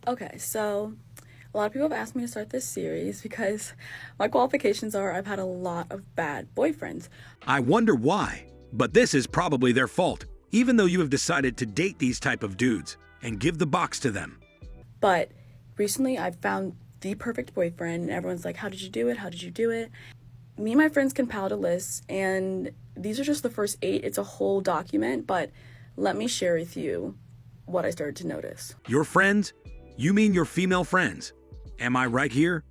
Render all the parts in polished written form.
Okay, so a lot of people have asked me to start this series because my qualifications are I've had a lot of bad boyfriends. I wonder why, but this is probably their fault, even though you have decided to date these type of dudes and give the box to them. But recently I found the perfect boyfriend, and everyone's like, how did you do it? How did you do it? Me and my friends compiled a list, and these are just the first 8. It's a whole document, but let me share with you what I started to notice. Your friends? You mean your female friends? Am I right here?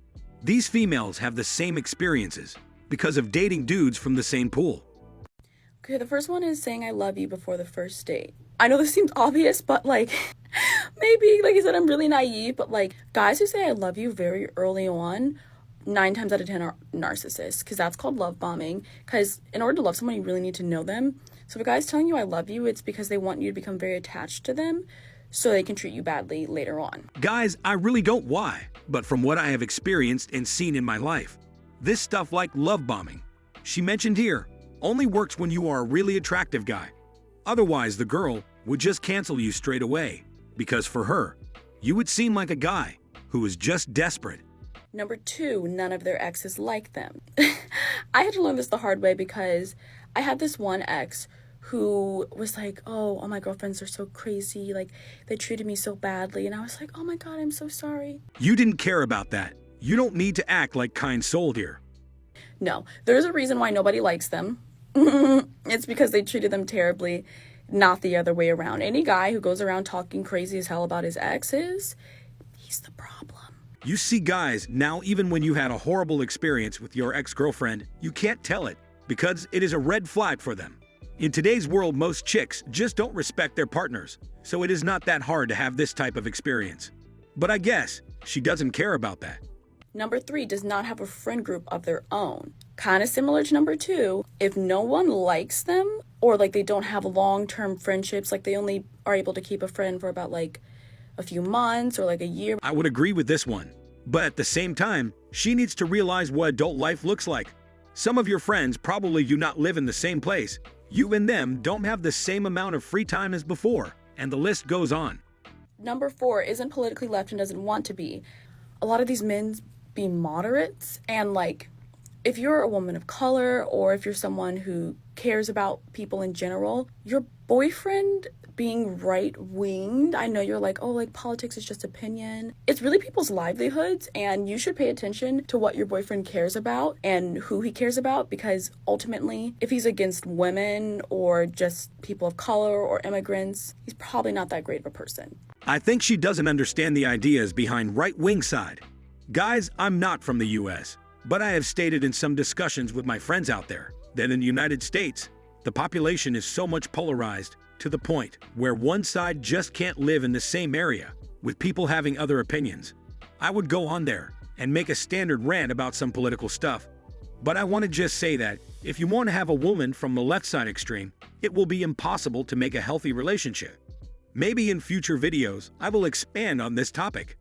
These females have the same experiences because of dating dudes from the same pool. Okay, the first one is saying I love you before the first date. I know this seems obvious, but like, maybe, like I said, I'm really naive, but like, guys who say I love you very early on, 9 times out of 10 are narcissists, because that's called love bombing. Because in order to love someone, you really need to know them. So if a guy's telling you I love you, it's because they want you to become very attached to them so they can treat you badly later on. Guys, I really don't why, but from what I have experienced and seen in my life, this stuff like love bombing, she mentioned here, only works when you are a really attractive guy. Otherwise, the girl would just cancel you straight away, because for her, you would seem like a guy who is just desperate. Number 2, none of their exes like them. I had to learn this the hard way because I had this one ex who was like, oh, all my girlfriends are so crazy, like they treated me so badly, and I was like, oh my god, I'm so sorry. You didn't care about that. You don't need to act like kind soul here. No, there's a reason why nobody likes them. It's because they treated them terribly, not the other way around. Any guy who goes around talking crazy as hell about his exes, he's the problem. You see guys, now even when you had a horrible experience with your ex-girlfriend, you can't tell it because it is a red flag for them. In today's world, most chicks just don't respect their partners, so it is not that hard to have this type of experience. But I guess she doesn't care about that. Number 3, does not have a friend group of their own. Kind of similar to number 2, if no one likes them or like they don't have long-term friendships, like they only are able to keep a friend for about like a few months or like a year. I would agree with this one, but at the same time, she needs to realize what adult life looks like. Some of your friends probably do not live in the same place. You and them don't have the same amount of free time as before, and the list goes on. Number 4, isn't politically left and doesn't want to be. A lot of these men be moderates, and like if you're a woman of color or if you're someone who cares about people in general, your boyfriend being right-winged, I know you're like, oh, like politics is just opinion. It's really people's livelihoods, and you should pay attention to what your boyfriend cares about and who he cares about, because ultimately, if he's against women or just people of color or immigrants, he's probably not that great of a person. I think she doesn't understand the ideas behind right-wing side. Guys, I'm not from the US, but I have stated in some discussions with my friends out there that in the United States, the population is so much polarized to the point where one side just can't live in the same area with people having other opinions. I would go on there and make a standard rant about some political stuff, but I want to just say that if you want to have a woman from the left side extreme, it will be impossible to make a healthy relationship. Maybe in future videos, I will expand on this topic.